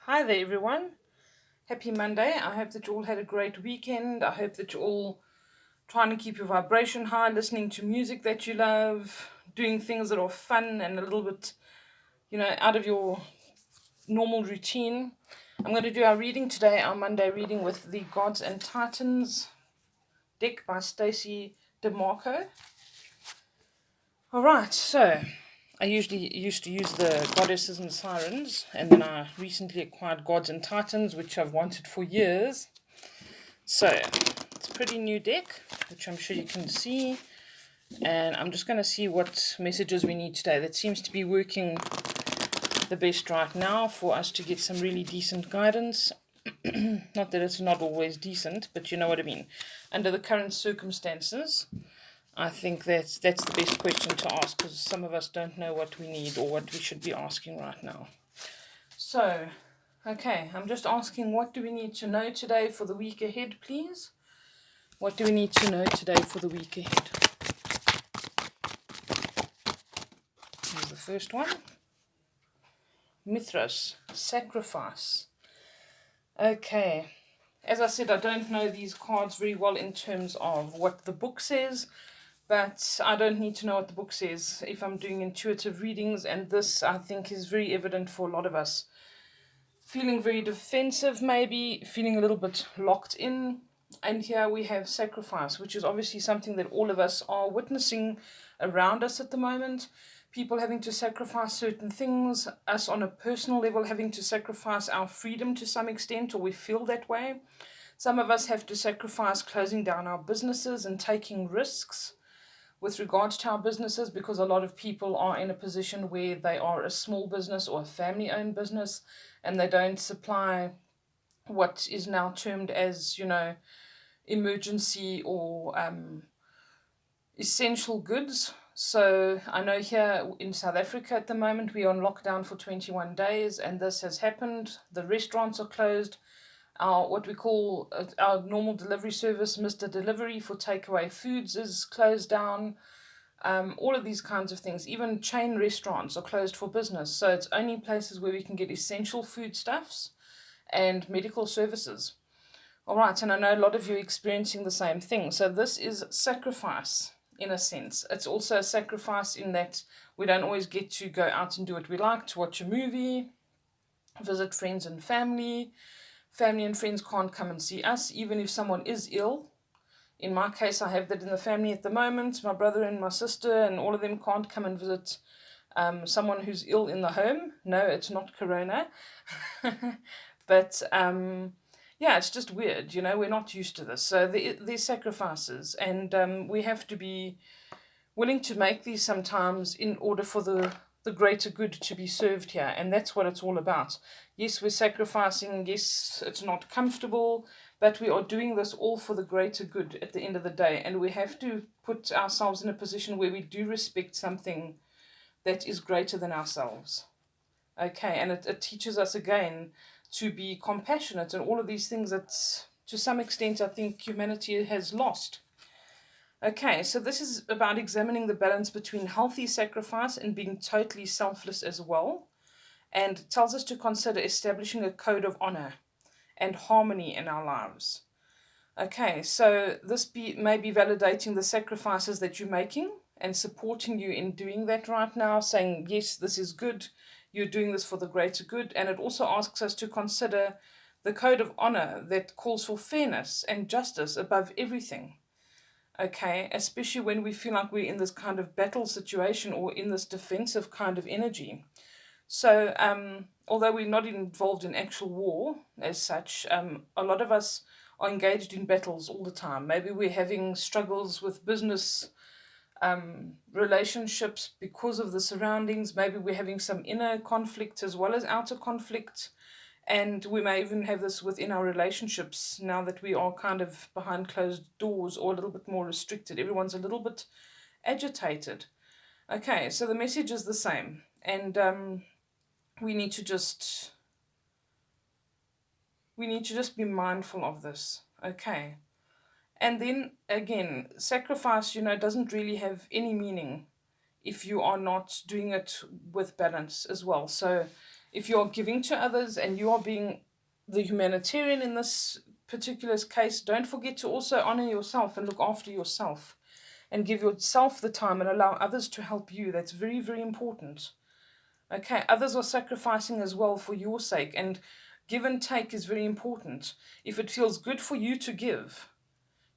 Hi there, everyone. Happy Monday. I hope that you all had a great weekend. I hope that you're all trying to keep your vibration high, listening to music that you love, doing things that are fun and a little bit, out of your normal routine. I'm going to do our reading today, our Monday reading with the Gods and Titans deck by Stacey DeMarco. All right, so I usually used to use the goddesses and sirens, and then I recently acquired gods and titans, which I've wanted for years. So it's a pretty new deck, which I'm sure you can see, and I'm just going to see what messages we need today. That seems to be working the best right now for us to get some really decent guidance. Not that it's not always decent, but you know what I mean. Under the current circumstances, I think that's the best question to ask, because some of us don't know what we need or what we should be asking right now. So, okay, I'm just asking, what do we need to know today for the week ahead, please? What do we need to know today for the week ahead? Here's the first one. Mithras, sacrifice. Okay. As I said, I don't know these cards very well in terms of what the book says, but I don't need to know what the book says if I'm doing intuitive readings, and this, I think, is very evident for a lot of us. Feeling very defensive, maybe, feeling a little bit locked in. And here we have sacrifice, which is obviously something that all of us are witnessing around us at the moment. People having to sacrifice certain things, us on a personal level having to sacrifice our freedom to some extent, or we feel that way. Some of us have to sacrifice closing down our businesses and taking risks with regards to our businesses, because a lot of people are in a position where they are a small business or a family owned business and they don't supply what is now termed as, emergency or essential goods. So I know here in South Africa at the moment we are on lockdown for 21 days, and this has happened. The restaurants are closed. Our what we call our normal delivery service, Mr. Delivery for takeaway foods, is closed down. All of these kinds of things. Even chain restaurants are closed for business. So it's only places where we can get essential foodstuffs and medical services. All right, and I know a lot of you are experiencing the same thing. So this is sacrifice in a sense. It's also a sacrifice in that we don't always get to go out and do what we like, to watch a movie, visit friends and family. Family and friends can't come and see us, even if someone is ill. In my case, I have that in the family at the moment. My brother and my sister and all of them can't come and visit someone who's ill in the home. No, it's not corona. But yeah, it's just weird, we're not used to this. So there's sacrifices, and we have to be willing to make these sometimes in order for the greater good to be served here. And that's what it's all about. Yes, we're sacrificing. Yes, it's not comfortable, but we are doing this all for the greater good at the end of the day. And we have to put ourselves in a position where we do respect something that is greater than ourselves. Okay, and it teaches us again to be compassionate and all of these things that, to some extent, I think humanity has lost. Okay, so this is about examining the balance between healthy sacrifice and being totally selfless as well, and it tells us to consider establishing a code of honor and harmony in our lives. Okay, so this may be validating the sacrifices that you're making and supporting you in doing that right now, saying, yes, this is good, you're doing this for the greater good. And it also asks us to consider the code of honor that calls for fairness and justice above everything. Okay, especially when we feel like we're in this kind of battle situation or in this defensive kind of energy. So, although we're not involved in actual war as such, a lot of us are engaged in battles all the time. Maybe we're having struggles with business relationships because of the surroundings. Maybe we're having some inner conflict as well as outer conflict. And we may even have this within our relationships now that we are kind of behind closed doors or a little bit more restricted. Everyone's a little bit agitated. Okay, so the message is the same. And we need to just be mindful of this. Okay. And then again, sacrifice, doesn't really have any meaning if you are not doing it with balance as well. So if you are giving to others and you are being the humanitarian in this particular case, don't forget to also honor yourself and look after yourself and give yourself the time and allow others to help you. That's very, very important. Okay, others are sacrificing as well for your sake, and give and take is very important. If it feels good for you to give,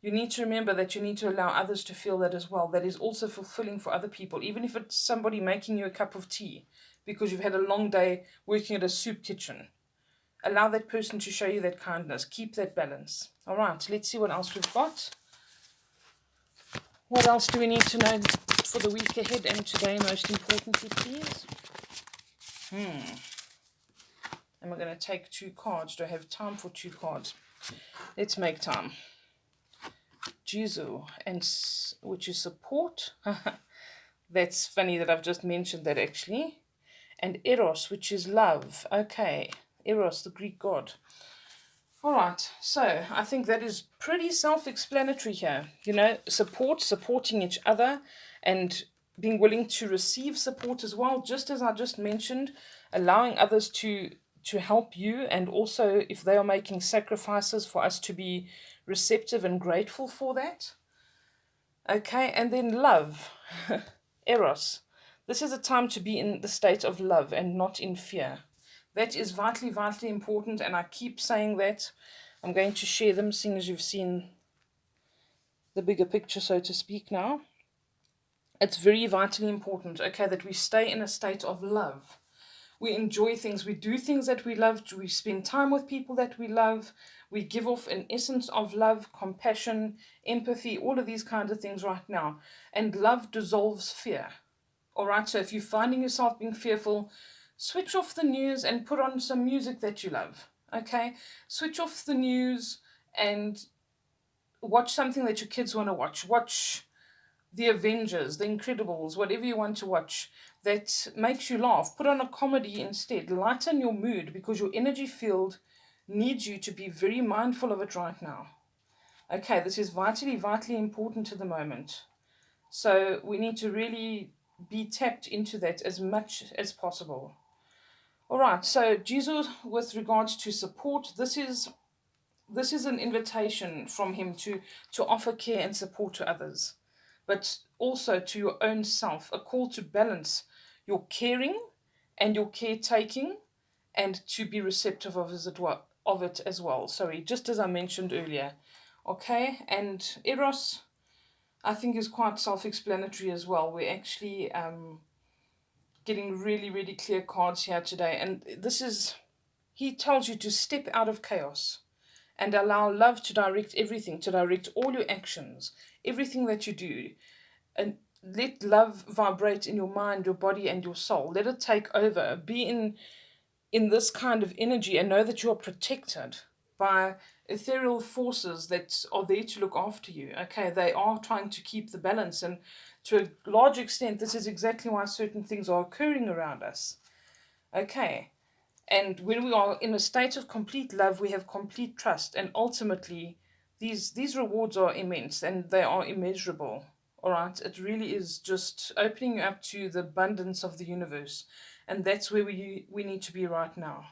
you need to remember that you need to allow others to feel that as well. That is also fulfilling for other people, even if it's somebody making you a cup of tea because you've had a long day working at a soup kitchen. Allow that person to show you that kindness. Keep that balance. All right, let's see what else we've got. What else do we need to know for the week ahead and today, most importantly, please? Am I going to take 2 cards? Do I have time for 2 cards? Let's make time. Jizo, which is support. That's funny that I've just mentioned that actually. And Eros, which is love. Okay, Eros, the Greek god. All right, so I think that is pretty self-explanatory here. You know, supporting each other, and being willing to receive support as well, just as I just mentioned, allowing others to help you, and also if they are making sacrifices, for us to be receptive and grateful for that. Okay, and then love, Eros. This is a time to be in the state of love and not in fear. That is vitally, vitally important, and I keep saying that. I'm going to share them, seeing as you've seen the bigger picture, so to speak, now. It's very vitally important, okay, that we stay in a state of love. We enjoy things, we do things that we love, we spend time with people that we love, we give off an essence of love, compassion, empathy, all of these kinds of things right now. And love dissolves fear. All right, so if you're finding yourself being fearful, switch off the news and put on some music that you love, okay? Switch off the news and watch something that your kids want to watch. Watch The Avengers, The Incredibles, whatever you want to watch that makes you laugh. Put on a comedy instead. Lighten your mood, because your energy field needs you to be very mindful of it right now. Okay, this is vitally, vitally important at the moment. So we need to really be tapped into that as much as possible. All right, so Jesus, with regards to support, this is an invitation from him to offer care and support to others, but also to your own self, a call to balance your caring and your caretaking, and to be receptive of it as well. Sorry, just as I mentioned earlier. Okay, and Eros, I think, is quite self-explanatory as well. We're actually getting really, really clear cards here today. And this is, he tells you to step out of chaos and allow love to direct everything, to direct all your actions, everything that you do. And let love vibrate in your mind, your body, and your soul. Let it take over. Be in this kind of energy, and know that you are protected by ethereal forces that are there to look after you. Okay, they are trying to keep the balance, and to a large extent, this is exactly why certain things are occurring around us. Okay, and when we are in a state of complete love, we have complete trust, and ultimately, these rewards are immense and they are immeasurable. All right, it really is just opening you up to the abundance of the universe, and that's where we need to be right now.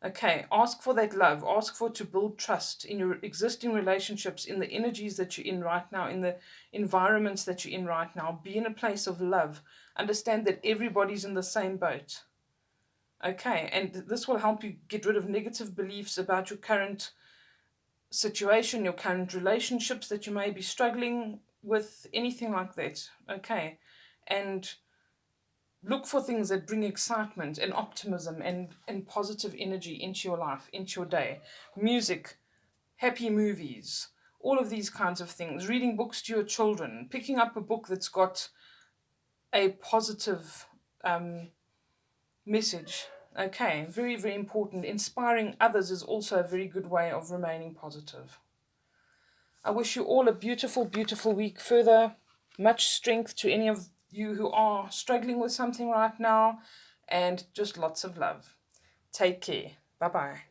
Okay, ask for that love. Ask for to build trust in your existing relationships, in the energies that you're in right now, in the environments that you're in right now. Be in a place of love. Understand that everybody's in the same boat. Okay, and this will help you get rid of negative beliefs about your current situation, your current relationships that you may be struggling with, anything like that. Okay, and look for things that bring excitement and optimism and positive energy into your life, into your day. Music, happy movies, all of these kinds of things. Reading books to your children, picking up a book that's got a positive message. Okay, very, very important. Inspiring others is also a very good way of remaining positive. I wish you all a beautiful, beautiful week further. Much strength to any of you who are struggling with something right now, and just lots of love. Take care. Bye bye.